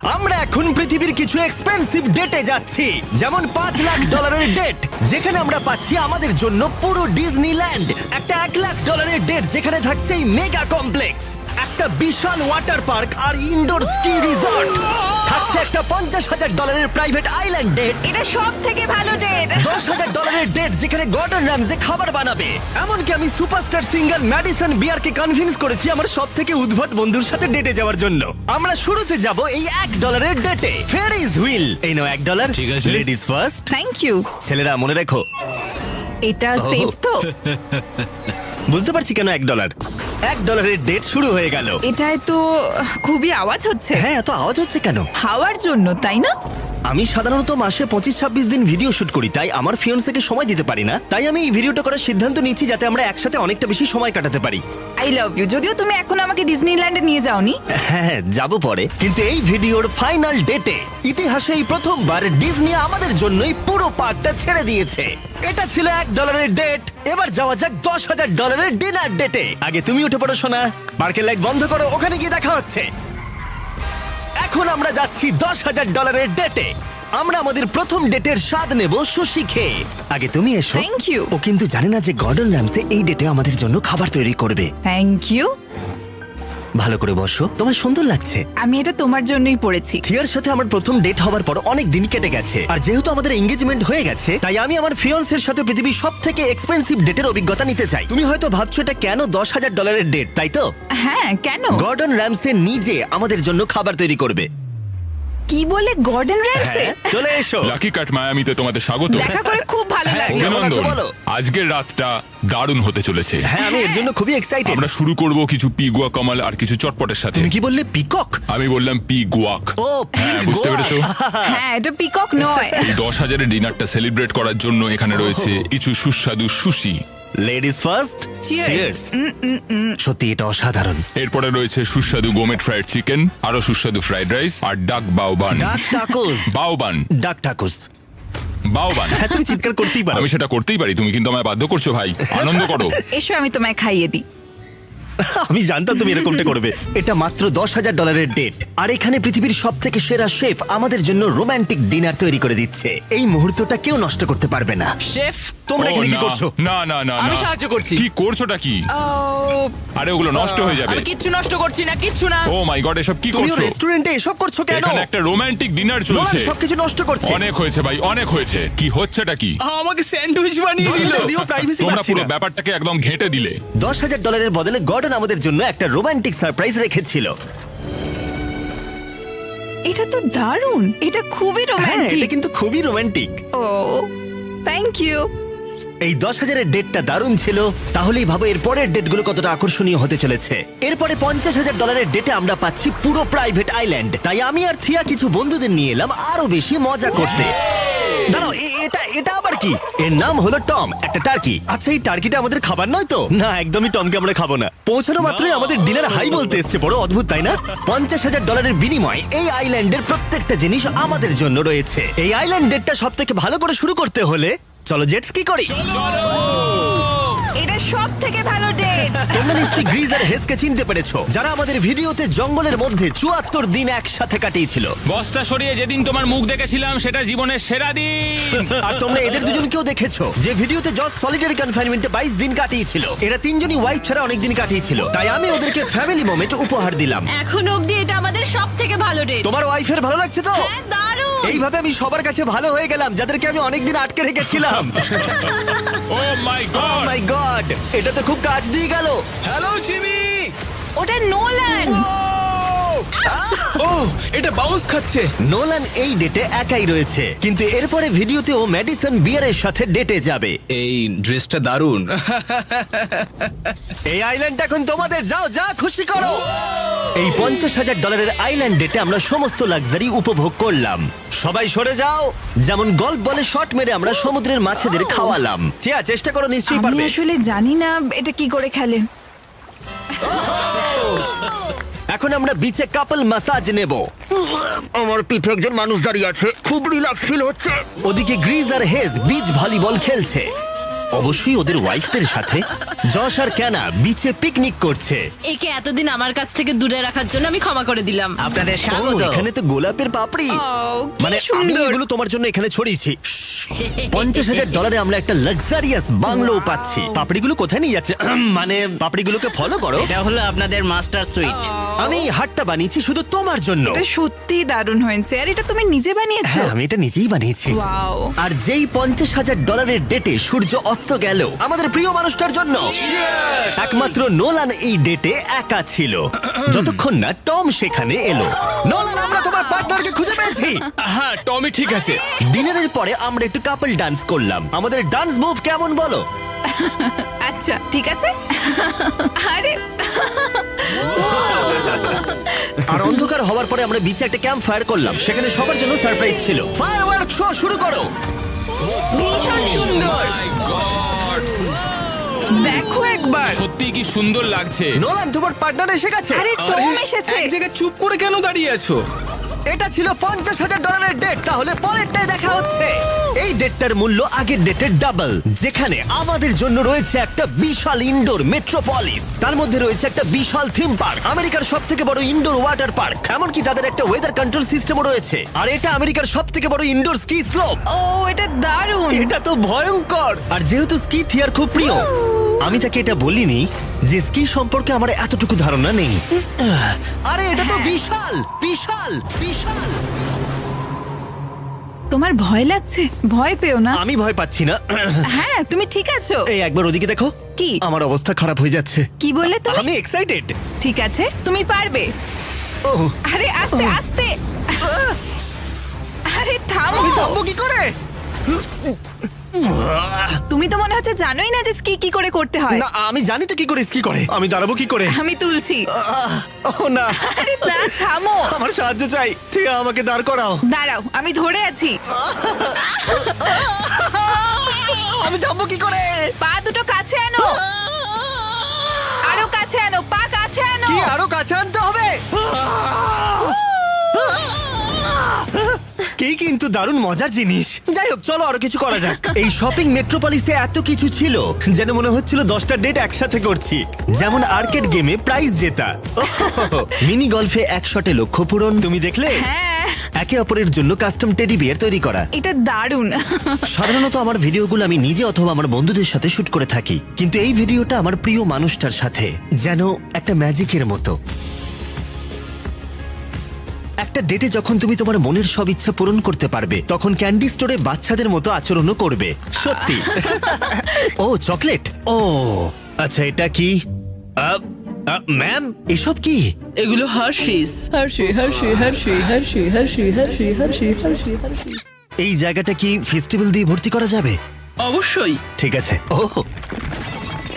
আমরা এখন পৃথিবীর কিছু এক্সপেন্সিভ ডেটে যাচ্ছি, যেমন $5,00,000 ডেট, যেখানে আমরা পাচ্ছি আমাদের জন্য পুরো ডিজনিল্যান্ড। একটা $1,00,000 ডেট, যেখানে থাকছে এই মেগা কমপ্লেক্স, একটা বিশাল ওয়াটার পার্ক আর ইনডোর স্কি রিসর্ট। থাকছে একটা $50,000 প্রাইভেট আইল্যান্ড ডেট। এটা সব থেকে ভালো ডেট। $10,000 ডেট, যেখানে গর্ডন র্যামজে খাবার বানাবে। এমনকি আমি সুপারস্টার সিঙ্গার ম্যাডিসন বিয়ারকে কনভিন্স করেছি আমার সব থেকে উদ্ভট বন্ধুর সাথে ডেটে যাওয়ার জন্য। আমরা শুরুতে যাব এই $1 ডেটে। ফেরিজ হুইল, এই নাও $1। ঠিক আছে। Ladies first. Thank you. ছেলেরা মনে রেখো, এটা সেফ তো? বুঝতে পারছি কেন $1। $1 ডেট শুরু হয়ে গেল। এটায় তো খুবই আওয়াজ হচ্ছে। হ্যাঁ, এত আওয়াজ হচ্ছে কেন? হাওয়ার জন্য, তাই না? আমি সাধারণত মাসে 25-26 দিন ভিডিও শুট করি, তাই আমার ফিয়ন্সেকে সময় দিতে পারি না। তাই আমি এই ভিডিওটা করার সিদ্ধান্ত নিয়েছি, যাতে আমরা একসাথে অনেকটা বেশি সময় কাটাতে পারি। I love you. যদিও তুমি এখন আমাকে ডিজনিল্যান্ডে নিয়ে যাওনি। হ্যাঁ, যাব পরে। কিন্তু এই ভিডিওর ফাইনাল ডেটে ইতিহাসে এই প্রথমবার ডিজনি আমাদের জন্যই পুরো পার্কটা ছেড়ে দিয়েছে। এটা ছিল $1 ডেট। এবার যাওয়া যাক $10,000 ডিনার ডেটে। আগে তুমি উঠে পড়ো সোনা, পার্কের লাইট বন্ধ করো, ওখানে গিয়ে দেখা হচ্ছে। এখন আমরা যাচ্ছি $10,000 ডেটে। আমরা আমাদের প্রথম ডেটের স্বাদ নেব সুশি খেয়ে। আগে তুমি এসো। Thank you. ও কিন্তু জানে না যে গর্ডন র্যামসে এই ডেটে আমাদের জন্য খাবার তৈরি করবে। Thank you. ভালো করে বসো, তোমার সুন্দর লাগছে। আমি এটা তোমার জন্যই পড়েছি। থিয়ার সাথে আমার প্রথম ডেট হওয়ার পর অনেক দিন কেটে গেছে, আর যেহেতু আমাদের এঙ্গেজমেন্ট হয়ে গেছে, তাই আমি আমার ফিয়ান্সের সাথে পৃথিবীর সব থেকে এক্সপেন্সিভ ডেটের অভিজ্ঞতা নিতে চাই। তুমি হয়তো ভাবছো এটা কেন $10,000 ডেট, তাই তো? হ্যাঁ, কেন? গর্ডন র্যামসে নিজে আমাদের জন্য খাবার তৈরি করবে। কি বলে, গর্ডন র্যামসে? হ্যাঁ, চলে এসো। লাকি কাট মায়ামিতে তোমাদের স্বাগত। দেখা করে খুব ভালো হ্যাঁ, লাগলো। কেমন আছো অভিনন্দন। বলো? আজকের রাতটা দারুণ হতে চলেছে। হ্যাঁ, আমি এর জন্য খুবই এক্সাইটেড। আমরা শুরু করব কিছু পি গুয়া কমাল আর কিছু চটপটের সাথে। তুমি কি বললে, পিকক? আমি বললাম পি গুয়াক। ও, হ্যাঁ, পিক বুঝতে গোয়া। পেরেছো? হ্যাঁ, এটা পিকক নয়। এই 10,000-এর ডিনারটা সেলিব্রেট করার জন্য এখানে রয়েছে কিছু সুস্বাদু সুশি। Ladies first. Cheers. সত্যি এটা অসাধারণ। এরপরে রয়েছে সুস্বাদু গোমেট ফ্রাইড চিকেন, আরো সুস্বাদু ফ্রাইড রাইস আর ডাক বাউবান। ডাক টাকুস। বাউবান, ডাক টাকুস। বাউবান। হ্যাঁ, তুমি চিৎকার করতেই পারো। আমি সেটা করতেই পারি, তুমি কিন্তু আমায় বাধ্য করছো ভাই। আনন্দ করো। এসো, আমি তোমায় খাইয়ে দিই। আমি জানতাম তুমি এরকমটা করবে। এটা মাত্র $10,000 ডেট, আর এখানে পৃথিবীর সব থেকে সেরা শেফ আমাদের জন্য রোমান্টিক ডিনার তৈরি করে দিচ্ছে। এই মুহূর্তটা কেউ নষ্ট করতে পারবে না। শেফ, তোমরা ও, এখানে কি না, করছো? না না না আমি না। সাহায্য করছি। কি করছোটা কি? আরে ওগুলো নষ্ট হয়ে যাবে। আমি কিচ্ছু নষ্ট করছি না, কিচ্ছু না। ও মাই গড, এসব কি তুমি করছো? রেস্টুরেন্টে এসব করছো কেন? এখানে একটা রোমান্টিক ডিনার নোলান চলছে। সবকিছু নষ্ট করছে। অনেক হয়েছে ভাই, অনেক হয়েছে। কি হচ্ছেটা কি? আমাকে স্যান্ডউইচ বানিয়ে দিল। যদিও প্রাইভেসি তোমরা পাচ্ছি পুরো না। ব্যাপারটাকে একদম ঘেঁটে দিলে। $10,000 বদলে গর্ডন আমাদের জন্য একটা রোমান্টিক সারপ্রাইজ রেখেছিল। এটা তো দারুণ। এটা খুবই হ্যাঁ, রোমান্টিক। এটা কিন্তু খুবই রোমান্টিক। O, thank you. এই 10,000-এর ডেটটা দারুণ ছিল, তাহলেই ভাবো এর পরের ডেটগুলো কতটা আকর্ষণীয় হতে চলেছে। এরপরে $50,000 ডেটে আমরা পাচ্ছি পুরো প্রাইভেট আইল্যান্ড। তাই আমি আর থিয়া কিছু বন্ধুদের নিয়ে এলাম আরো বেশি মজা করতে। দাঁড়াও, এটা আবার কি? এর নাম হলো টম, একটা টার্কি। আচ্ছা, এই টার্কিটা আমাদের খাবার নয় তো? না, একদমই টমকে আমরা খাবো না। পৌঁছানো মাত্রই আমাদের ডিনার হাই বলতে এসছে। বড় অদ্ভুত, তাই না? $50,000 বিনিময়ে এই আইল্যান্ডের প্রত্যেকটা জিনিস আমাদের জন্য রয়েছে। এই আইল্যান্ড ডেটটা সব থেকে ভালো করে শুরু করতে হলে চলো জেট স্কি করি। এটা সব থেকে ভালো ডেট। তোমরা নিশ্চয়ই গ্রিজ আর হেসকে চিনতে পেরেছো, যারা আমাদের ভিডিওতে জঙ্গলের মধ্যে 74 দিন একসাথে কাটিয়েছিল। বস্তা সরিয়ে যেদিন তোমার মুখ দেখেছিলাম সেটা জীবনের সেরা দিন। আর তোমরা এদের দুজনকেও দেখেছো, যে ভিডিওতে জজ সলিটারি কনফাইনমেন্টে 22 দিন কাটিয়েছিল। এরা তিনজনই ওয়াইফ ছাড়া অনেক দিন কাটিয়েছিল, তাই আমি ওদেরকে ফ্যামিলি মোমেন্ট উপহার দিলাম। এখন অবধি এটা আমাদের সব থেকে ভালো ডেট। তোমার ওয়াইফের ভালো লাগছে তো? হ্যাঁ, দারুণ। এইভাবে আমি সবার কাছে ভালো হয়ে গেলাম, যাদেরকে আমি অনেকদিন আটকে রেখেছিলাম। ও মাই গড, মাই গড, এটা তো খুব কাজ দিয়ে গেল। Hello Jimmy. ওটা নোলান। ও, এটা বাউন্স খাচ্ছে। নোলান এই ডেটে একাই রয়েছে, কিন্তু এরপরে ভিডিওতে ও ম্যাডিসন বিয়ারের সাথে ডেটে যাবে। এই ড্রেসটা দারুণ। এই আইল্যান্ড এখন তোমাদের, যাও যা খুশি করো। এই $50,000 আইল্যান্ড ডেটে আমরা সমস্ত লাক্সারি উপভোগ করলাম। সবাই সরে যাও। যেমন গল্ফ বলে শট মেরে আমরা সমুদ্রের মাছেদের খাওয়ালাম। ঠিক আছে, চেষ্টা করো, নিশ্চয়ই আমি পারবে। আসলে জানি না এটা কি করে খেলে। এখন আমরা বিচে কাপল ম্যাসাজ নেব। আমার পিঠে একজন মানুষ দাঁড়িয়ে আছে, খুব রিল্যাক্স ফিল হচ্ছে। ওদিকে গ্রিজ আর হেজ বিচ ভলিবল খেলছে। অবশ্যই ওদের ওয়াইফদের সাথে। যশ আর ক্যানা বিচে পিকনিক করছে। একে এতদিন আমার কাছ থেকে দূরে রাখার জন্য আমি ক্ষমা করে দিলাম। আপনাদের ও, স্বাগত। এখানে তো গোলাপের পাপড়ি। ও, কি মানে আমি সুন্দর। এগুলো তোমার জন্য এখানে ছড়িয়েছি। $50,000 আমরা একটা লাক্সারিয়াস বাংলো পাচ্ছি। পাপড়িগুলো কোথায় নিয়ে যাচ্ছে? মানে পাপড়িগুলোকে ফলো করো। এটা হলো আপনাদের মাস্টার সুইট। আমি এই হাটটা বানিয়েছি শুধু তোমার জন্য। এটা সত্যি দারুণ হয়েছে। আর এটা তুমি নিজে বানিয়েছো? হ্যাঁ, আমি এটা নিজেই বানিয়েছি। ওয়াও। আর যেই $50,000 ডেটে সূর্য অস্ত গেল আমাদের প্রিয় মানুষটার জন্য, একমাত্র নোলান এই ডেটে একা ছিল, যতক্ষণ না টম সেখানে এলো। নোলান, আমরা তোমার পার্টনারকে খুঁজে পেয়েছি। হ্যাঁ, টমি ঠিক আছে। ডিনারের পরে আমরা একটু কাপল ডান্স করলাম। আমাদের ডান্স মুভ কেমন বলো? আচ্ছা ঠিক আছে। আরে আর অন্ধকার হওয়ার পরে আমরা বিচে একটা ক্যাম্প ফায়ার করলাম। সেখানে সবার জন্য সারপ্রাইজ ছিল। ফায়ারওয়ার্ক শো শুরু করো। ভীষণ সুন্দর। দেখো একবার। সত্যি কি সুন্দর লাগছে। নোলান, তোমার পার্টনার এসে গেছে। আরে টম এসেছে। এক জায়গায় চুপ করে কেন দাঁড়িয়ে আছো? এটা ছিল $50,000 ডেট। তাহলে পরেরটায় দেখা হচ্ছে। এই ডেটটার মূল্য আগের ডেটের ডাবল, যেখানে আমাদের জন্য রয়েছে একটা বিশাল ইনডোর মেট্রোপলিস। তার মধ্যে রয়েছে একটা বিশাল থিম পার্ক, আমেরিকার সবথেকে বড় ইনডোর ওয়াটার পার্ক। এমনকি তাদের একটা ওয়েদার কন্ট্রোল সিস্টেমও রয়েছে। আর এটা আমেরিকার সবথেকে বড় ইনডোর স্কি স্লোপ। ও, এটা দারুণ। এটা তো ভয়ঙ্কর। আর যেহেতু স্কি থিয়ার খুব প্রিয়, আমি তাকে এটা বলিনি যে স্কি সম্পর্কে আমার এতটুকু ধারণা নেই। আরে এটা তো বিশাল বিশাল বিশাল। তোমার ভয় লাগছে? ভয় পেও না। আমি ভয় পাচ্ছি না। হ্যাঁ, তুমি ঠিক আছো। এই একবার ওদিকে দেখো। কি? আমার অবস্থা খারাপ হয়ে যাচ্ছে। কি বললে তুমি? আমি এক্সাইটেড। ঠিক আছে, তুমি পারবে। ও, আরে আস্তে আস্তে। আরে থামো। আমি থামবো কি করে? তুমি তো মনে হচ্ছে জানোই না যে স্কি কি করে করতে হয়। না, আমি জানি তো কি করে স্কি করে। আমি দাঁড়াবো কি করে? আমি তুলছি। ও না, আরে না, থামো। আমার সাহায্য চাই। ঠিক আমাকে দাঁড় করাও। দাঁড়াও, আমি ধরে আছি। আমি থামবো কি করে? পা দুটো কাছে আনো। আরো কাছে আনো, পা কাছে আনো। কি আরো কাছে আনতে হবে? কি কিন্তু দারুণ মজার জিনিস। যাই হোক, চলো আরো কিছু করা যাক। এই শপিং মেট্রোপলিসে এত কিছু ছিল যেন মনে হচ্ছিল 10টা ডেট একসাথে করছি। যেমন আর্কেড গেমে প্রাইজ জেতা, মিনি গলফে এক শটে লক্ষ্য পূরণ। তুমি দেখলে? হ্যাঁ, একে অপরের জন্য কাস্টম টেডি বিয়ার তৈরি করা। এটা দারুণ। সাধারণত আমার ভিডিওগুলো আমি নিজে অথবা আমার বন্ধুদের সাথে শুট করে থাকি, কিন্তু এই ভিডিওটা আমার প্রিয় মানুষটার সাথে, যেন একটা ম্যাজিকের মতো। একটা ডেটে যখন তুমি তোমার মনের সব ইচ্ছা পূরণ করতে পারবে, তখন ক্যান্ডি স্টোরে বাচ্চাদের মতো আচরণও করবে। সত্যি। ও, চকলেট। ও আচ্ছা, এটা কি? ম্যাম, এসব কি? এগুলো Hershey's. Hershey Hershey Hershey Hershey Hershey Hershey Hershey Hershey Hershey. এই জায়গাটা কি ফেস্টিভ্যাল দিয়ে ভর্তি করা যাবে? অবশ্যই। ঠিক আছে। ও,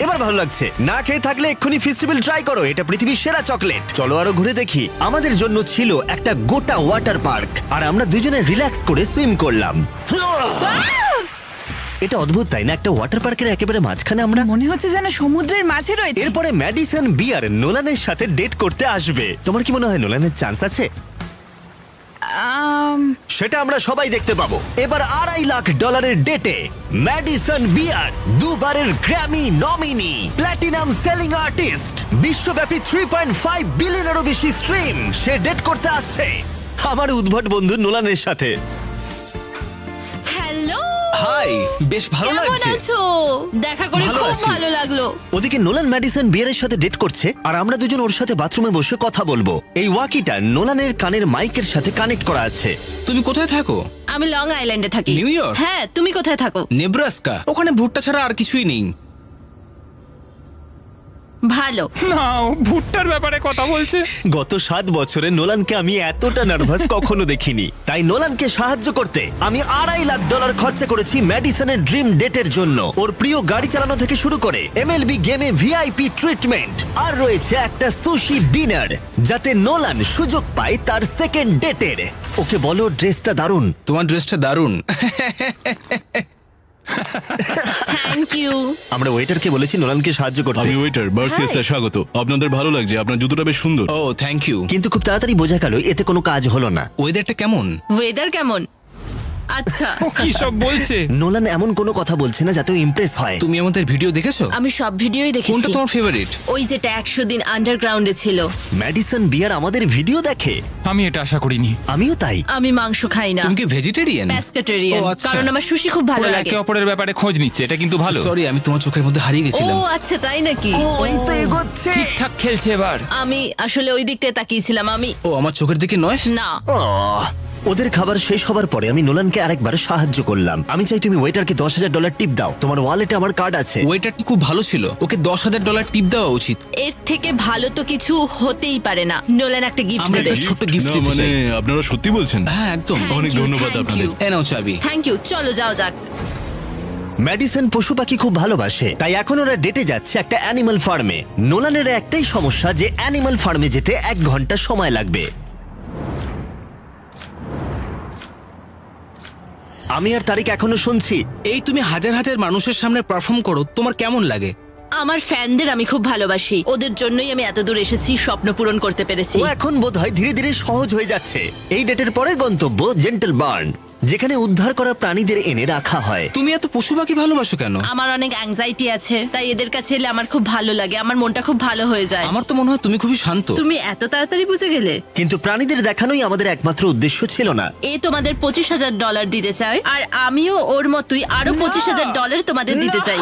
এবার ভালো লাগছে। না খেয়ে থাকলে এক্ষুনি ফেস্টিভ্যাল ট্রাই করো। এটা পৃথিবীর সেরা চকলেট। চলো আরো ঘুরে দেখি। আমাদের জন্য ছিল একটা গোটা ওয়াটার পার্ক, আর আমরা দুজনে রিল্যাক্স করে সুইম করলাম। এটা অদ্ভুত, তাই না? একটা ওয়াটার পার্কের একেবারে মাঝখানে আমরা। মনে হচ্ছে যেন সমুদ্রের মাঝে রয়েছে। এরপরে ম্যাডিসন বিয়ার নোলানের সাথে ডেট করতে আসবে। তোমার কি মনে হয় নোলানের চান্স আছে? সেটা আমরা সবাই দেখতে পাবো। এবার $2.5 লাখ ডেটে ম্যাডিসন বিয়ার, দুবারের Grammy nominee, platinum selling artist, বিশ্বব্যাপী 3.5 বিলিয়নেরও বেশি স্ট্রিম, সে ডেট করতে আসছে আমার উদ্ভট বন্ধু নোলানের সাথে। হ্যালো, হাই, বেশ ভালো কেমন লাগছে। আছো? দেখা করে ভালো খুব আছি। ভালো লাগলো। ওদিকে নোলান ম্যাডিসন বিয়ারের সাথে ডেট করছে, আর আমরা দুজন ওর সাথে বাথরুমে বসে কথা বলবো। এই ওয়াকিটা নোলানের কানের মাইকের সাথে কানেক্ট করা আছে। তুমি কোথায় থাকো? আমি লং আইল্যান্ডে থাকি। New York? হ্যাঁ, তুমি কোথায় থাকো? নেব্রাস্কা। ওখানে ভুট্টা ছাড়া আর কিছুই নেই। ভালো। না, ও ভুট্টার ব্যাপারে কথা বলছে। গত 7 বছরে নোলানকে আমি এতটা নার্ভাস কখনো দেখিনি। তাই নোলানকে সাহায্য করতে আমি $2.5 লাখ খরচা করেছি ম্যাডিসনের ড্রিম ডেটের জন্য। ওর প্রিয় গাড়ি চালানো থেকে শুরু করে MLB গেমে ভিআইপি ট্রিটমেন্ট, আর রয়েছে একটা সুশি ডিনার, যাতে নোলান সুযোগ পায় তার সেকেন্ড ডেটের। ওকে বলো ড্রেসটা দারুণ। তোমার ড্রেসটা দারুণ। Thank you. আমরা ওয়েটারকে বলেছি নোলানকে সাহায্য করতে, আমি ওয়েটার বার্সিয়াসটা স্বাগত। আপনাদের ভালো লাগছে, আপনার জুতোটা বেশ সুন্দর। ও, থ্যাংক ইউ। কিন্তু খুব তাড়াতাড়ি বোঝা গেল এতে কোনো কাজ হলো না। ওয়েদারটা কেমন? ওয়েদার কেমন? আচ্ছা ও কি সব বলছে? নোলান এমন কোনো কথা বলছে না যাতে ইমপ্রেস হয়। তুমি আমাদের ভিডিও দেখেছো? আমি সব ভিডিওই কোনটা দেখেছি। তোমার ফেভারিট? ওই যেটা 100 দিন আন্ডারগ্রাউন্ডে ছিল। ম্যাডিসন বিয়ার আমাদের ভিডিও দেখে। আমি এটা আশা করিনি। আমিও তাই। আমি মাংস খাই না, তুমি কি ভেজিটেরিয়ান? প্যাস্কেটেরিয়ান, ও, আচ্ছা। কারণ আমার সুশি খুব ভালো ওরা লাগে। একে অপরের ব্যাপারে খোঁজ নিচ্ছে, এটা কিন্তু ভালো। সরি, আমি তোমার চোখের মধ্যে হারিয়ে ও গেছিলাম। আচ্ছা, তাই নাকি? ও এই তো এগোচ্ছে। ঠিকঠাক খেলছে এবার। আমি আসলে ওই দিকটায় তাকিয়েছিলাম। আমি ও আমার চোখের দিকে নয়। না, আহ, ওদের খাবার শেষ হবার পরে আমি নোলানকে আরেকবার সাহায্য করলাম। আমি চাই তুমি ওয়েটারকে $10,000 টিপ দাও। তোমার ওয়ালেটে আমার কার্ড আছে। ওয়েটারটি খুব ভালো ছিল, ওকে $10,000 টিপ দেওয়া উচিত। এর থেকে ভালো তো কিছু হতেই পারে না। নোলান একটা গিফট আমরা দেবে। একটা ছোট্ট গিফট না, দিতে মানে চাই। আপনারা সত্যি বলছেন? হ্যাঁ একদম। অনেক ধন্যবাদ আপনাদের। এ নাও চাবি। Thank you. চলো যাও যাক। ম্যাডিসন পশু পাখি খুব ভালোবাসে, তাই এখন ওরা ডেটে যাচ্ছে একটা অ্যানিমাল ফার্মে। নোলানের একটাই সমস্যা যে অ্যানিমাল ফার্মে যেতে 1 ঘন্টা সময় লাগবে। আমি আর তারিক এখনো শুনছি। এই তুমি হাজার হাজার মানুষের সামনে পারফর্ম করো, তোমার কেমন লাগে? আমার ফ্যানদের আমি খুব ভালোবাসি, ওদের জন্যই আমি এত দূর এসেছি, স্বপ্ন পূরণ করতে পেরেছি। ও এখন বোধহয় ধীরে ধীরে সহজ হয়ে যাচ্ছে। এই ডেটের পরের গন্তব্য জেন্টল বার্ন, যেখানে উদ্ধার করা প্রাণীদের এনে রাখা হয়। তুমি এত পশু পাখি ভালোবাসো কেন? আমার অনেক অ্যাংজাইটি আছে, তাই এদের কাছে এলে আমার খুব ভালো লাগে, আমার মনটা খুব ভালো হয়ে যায়। আমার তো মনে হয় তুমি খুবই শান্ত। তুমি এত তাড়াতাড়ি বুঝে গেলে? কিন্তু প্রাণীদের দেখানোই আমাদের একমাত্র উদ্দেশ্য ছিল না। এ তোমাদের $25,000 দিতে চায়, আর আমিও ওর মতোই আরো $25,000 তোমাদের দিতে চাই।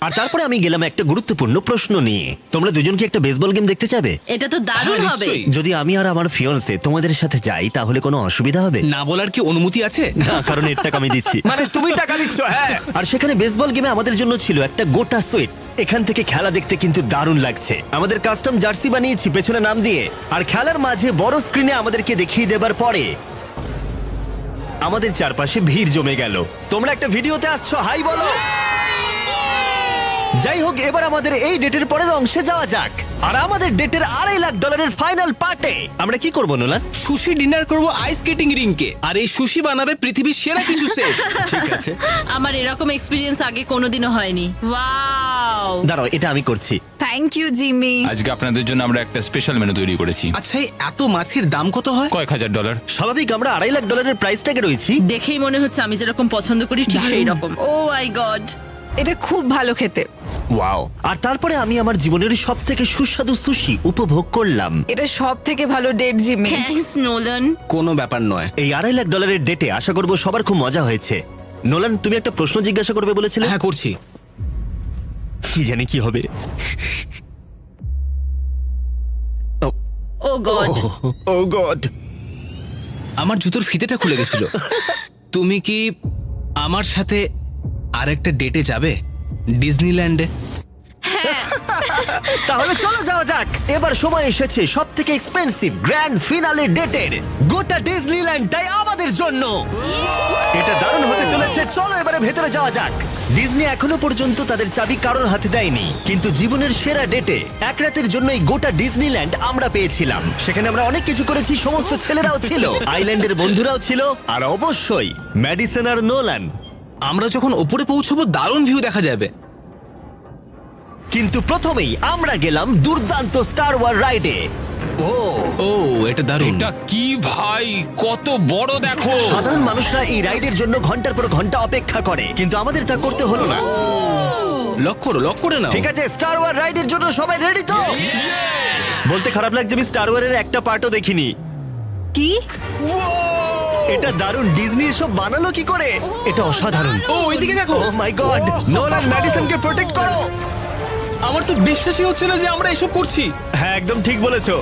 আর তারপরে আমি গেলাম একটা গুরুত্বপূর্ণ প্রশ্ন নিয়ে। তোমরা দুজন কি একটা বেসবল গেম দেখতে চাবে? এটা তো দারুণ হ্যাঁ, হবে। নিশ্চয়ই। যদি আমি আর আমার ফিয়ন্সে তোমাদের সাথে যাই তাহলে কোনো অসুবিধা হবে? না বলার কি অনুমতি আছে? না, কারণ এর টাকা আমি দিচ্ছি। মানে তুমি টাকা দিচ্ছ? হ্যাঁ। আর সেখানে বেসবল গেমে আমাদের জন্য ছিল একটা গোটা সুইট। এখান থেকে খেলা দেখতে কিন্তু দারুণ লাগছে। আমাদের কাস্টম জার্সি বানিয়েছি পেছনে নাম দিয়ে, আর খেলার মাঝে বড় স্ক্রিনে আমাদেরকে দেখিয়ে দেবার পরে আমাদের চারপাশে ভিড় জমে গেল। তোমরা একটা ভিডিওতে আসছো, হাই বলো। যাই হোক, এবার আমাদের এই ডেটের পরের অংশে যাওয়া যাক। আর আমাদের ডেটের $2.5 ফাইনাল পার্টে আমরা কি করবো নোলান? সুশি ডিনার করব আইস স্কেটিং রিংকে, আর এই সুশি বানাবে পৃথিবীর সেরা কিছু সেফ। ঠিক আছে, আমার এরকম এক্সপিরিয়েন্স আগে কোনোদিনও হয়নি। ওয়াও! দাঁড়াও, এটা আমি করছি। Thank you Jimmy. আজকে আপনাদের জন্য আমরা একটা স্পেশাল মেনু তৈরি করেছি। আচ্ছা, এই এত মাছের দাম কত হয়? কয়েক হাজার ডলার। স্বাভাবিক, আমরা $2.5 প্রাইস ট্যাগে রয়েছি। দেখেই মনে হচ্ছে আমি যেরকম পছন্দ করি ঠিক সেই রকম। ও মাই গড! এটা খুব ভালো খেতে। ওয়াও! আর তারপরে আমি আমার জীবনের সবথেকে সুস্বাদু সুশি উপভোগ করলাম। এটা সব থেকে ভালো ডেট জিমি। Thanks Nolan. কোনো ব্যাপার নয়। এই $2.5 ডেটে আশা করবো সবার খুব মজা হয়েছে। নোলান, তুমি একটা প্রশ্ন জিজ্ঞাসা করবে বলেছিলে? হ্যাঁ করছি। কি জানি কি হবে। ও গড! ও গড! আমার জুতোর ফিতেটা খুলে গেছিল। তুমি কি আমার সাথে আরেকটা ডেটে যাবে ডিজনিল্যান্ডে? তাহলে চলো যাওয়া যাক। এবার সময় এসেছে সব থেকে এক্সপেন্সিভ গ্র্যান্ড ফিনালে ডেটের। গোটা ডিজনিল্যান্ডটাই আমাদের জন্য। এটা দারুণ হতে চলেছে। চলো এবারে ভেতরে যাওয়া যাক। ডিজনি এখনো পর্যন্ত তাদের চাবি কারোর হাতে দেয়নি, কিন্তু জীবনের সেরা ডেটে এক রাতের জন্য এই গোটা ডিজনিল্যান্ড আমরা পেয়েছিলাম। সেখানে আমরা অনেক কিছু করেছি, সমস্ত ছেলেরাও ছিল, আইল্যান্ডের বন্ধুরাও ছিল, আর অবশ্যই ম্যাডিসন আর নোলান। আমরা যখন ওপরে পৌঁছবো দারুণ ভিউ দেখা যাবে। কিন্তু প্রথমেই আমরা গেলাম দুর্দান্ত স্টার ওয়ার রাইডে। ও এটা দারুণ। এটা কি ভাই, কত বড় দেখো। সাধারণ মানুষরা এই রাইডের জন্য ঘন্টার পর ঘন্টা অপেক্ষা করে, কিন্তু আমাদের তা করতে হলো না। লক করে নাও। ঠিক আছে, স্টার ওয়ার রাইডের জন্য সবাই রেডি তো? বলতে খারাপ লাগছে, আমি স্টার ওয়ারের একটা পার্টও দেখিনি। কি? এটা দারুণ। ডিজনি এসব বানালো কি করে? এটা অসাধারণ। ও ওইদিকে দেখো। ও মাই গড! নোলান, ম্যাডিসনকে প্রোটেক্ট করো। আমার তো বিশ্বাসই হচ্ছে না যে আমরা এসব করছি। হ্যাঁ, একদম ঠিক বলেছো।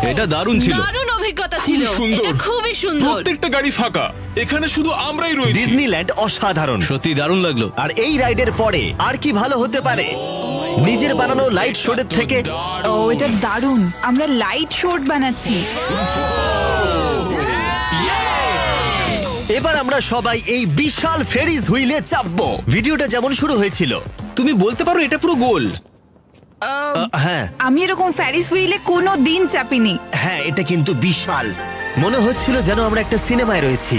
এটা দারুণ ছিল। দারুণ অভিজ্ঞতা ছিল। সুন্দর। এটা খুবই সুন্দর। প্রত্যেকটা গাড়ি ফাঁকা, এখানে শুধু আমরাই রয়েছি। ডিজনিল্যান্ড অসাধারণ। সত্যি দারুণ লাগলো। আর এই রাইডের পরে আর কি ভালো হতে পারে নিজের বানানো লাইট শোডের থেকে? ও এটা দারুণ। আমরা লাইট শোট বানাচ্ছি। এবার আমরা সবাই এই বিশাল ফেরিস হুইলে চাপবো। ভিডিওটা যেমন শুরু হয়েছিল। তুমি বলতে পারো এটা পুরো গোল। হ্যাঁ আমি এরকম ফ্যারিস হুইলে কোনো দিন চাপিনি। হ্যাঁ, এটা কিন্তু বিশাল। মনে হচ্ছিল যেন আমরা একটা সিনেমায় রয়েছি।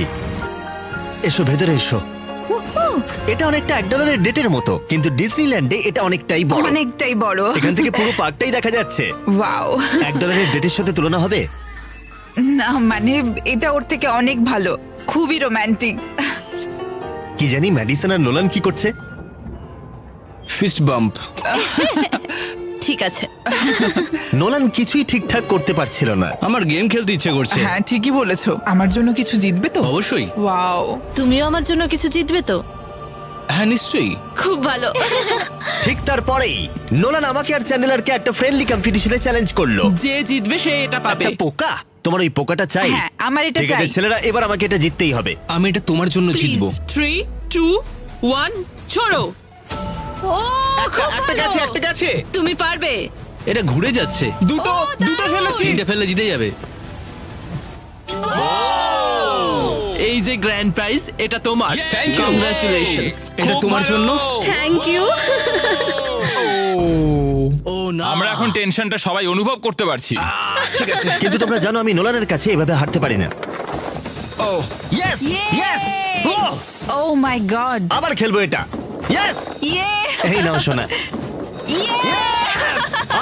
এসো ভেতরে এসো। এটা অনেকটা $1 ডেটের মতো, কিন্তু ডিজনিল্যান্ডে এটা অনেকটাই বড়। অনেকটাই বড়। এখান থেকে পুরো পার্কটাই দেখা যাচ্ছে। ওয়াও! $1 ডেটের সাথে তুলনা হবে? না মানে এটা ওর থেকে অনেক ভালো, খুবই রোমান্টিক। কি জানি ম্যাডিসন আর নোলান কি করছে। Fist bump. ঠিক আছে। নোলান কিছুই ঠিকঠাক করতে পারছিল না। আমার গেম খেলতে ইচ্ছে করছে। হ্যাঁ ঠিকই বলেছো, আমার জন্য কিছু জিতবে তো? অবশ্যই। ওয়াও, তুমিও আমার জন্য কিছু জিতবে তো? হ্যাঁ নিশ্চয়ই। খুব ভালো। ঠিক তারপরেই নোলান আমাকে আর চ্যানেলারকে একটা ফ্রেন্ডলি কম্পিটিশনে চ্যালেঞ্জ করলো। যে জিতবে সে এটা পাবে। একটা পোকা? তোমার ওই পোকাটা চাই? হ্যাঁ, আমার এটা ঠিক আছে চাই। ছেলেরা, এবার আমাকে এটা জিততেই হবে। আমি এটা তোমার জন্য জিতবো। 3, 2, 1 ছোড়ো। ও খুব একটা ভালো। গেছে, একটা গেছে। তুমি পারবে। এটা ঘুরে যাচ্ছে। দুটো ফেলেছি। তিনটে ফেললে জিতে যাবে। এই যে গ্র্যান্ড প্রাইজ, এটা তোমার। Thank you. কংগ্রাচুলেশনস। এটা তোমার জন্য। Thank you. ও না, আমরা এখন টেনশনটা সবাই অনুভব করতে পারছি। ঠিক আছে। কিন্তু তোমরা জানো আমি নোলানের কাছে এভাবে হারতে পারি না। ও ইয়েস ইয়েস, ও মাই গড। আবার খেলবো এটা। ইয়েস, ইয়ে এই নাও শোনা।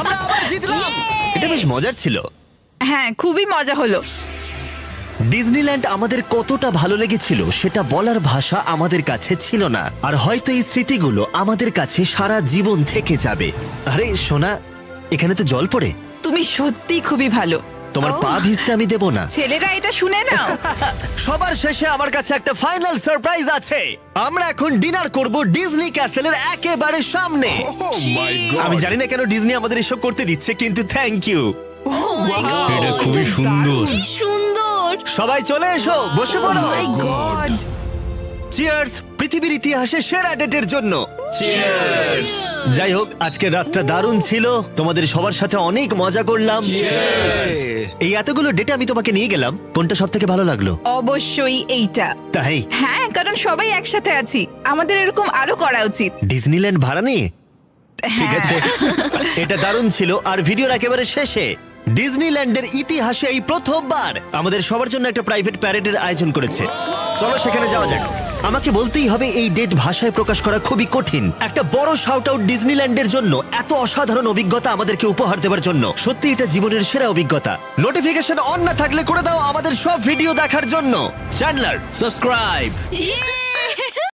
আমরা আবার জিতলাম। এটা বেশ মজার ছিল। হ্যাঁ খুবই মজা হলো। ডিজনিল্যান্ড আমাদের কতটা ভালো লেগেছিল সেটা বলার ভাষা আমাদের কাছে ছিল না। আর হয়তো এই স্মৃতিগুলো আমাদের কাছে সারা জীবন থেকে যাবে। আরে সোনা, এখানে তো জল পড়ে। তুমি সত্যি খুবই ভালো। তোমার ও, পা ভিজতে আমি দেব না। ছেলেরা এটা শুনে নাও। সবার শেষে আমার কাছে একটা ফাইনাল সারপ্রাইজ আছে। আমরা এখন ডিনার করব ডিজনি ক্যাসেলের একেবারে সামনে। আমি জানি না কেন ডিজনি আমাদের এসব করতে দিচ্ছে, কিন্তু থ্যাংক ইউ। এটা খুবই সুন্দর। কি সুন্দর। সবাই চলে এসো, বসে পড়ো। মাই গড। চিয়ার্স পৃথিবীর ইতিহাসে সেরা ডেটের জন্য। যাই হোক, আজকের রাতটা দারুণ ছিল। তোমাদের সবার সাথে অনেক মজা করলাম। এই এতগুলো ডেটে আমি তোমাকে নিয়ে গেলাম, কোনটা সব থেকে ভালো লাগলো? অবশ্যই এইটা। তাই হ্যাঁ, কারণ সবাই একসাথে আছি, আমাদের এরকম আরো করা উচিত। ডিজনিল্যান্ড ভাড়া নিয়ে? ঠিক আছে, এটা দারুণ ছিল। আর ভিডিওর একেবারে শেষে ডিজনিল্যান্ডের ইতিহাসে এই প্রথমবার আমাদের সবার জন্য একটা প্রাইভেট প্যারেডের আয়োজন করেছে। চলো সেখানে যাওয়া যাক। আমাকে বলতেই হবে এই ডেট ভাষায় প্রকাশ করা খুবই কঠিন। একটা বড় শাউট আউট ডিজনিল্যান্ডের জন্য, এত অসাধারণ অভিজ্ঞতা আমাদেরকে উপহার দেওয়ার জন্য। সত্যি এটা জীবনের সেরা অভিজ্ঞতা। নোটিফিকেশন অন না থাকলে করে দাও আমাদের সব ভিডিও দেখার জন্য। Chandler subscribe. Yeah!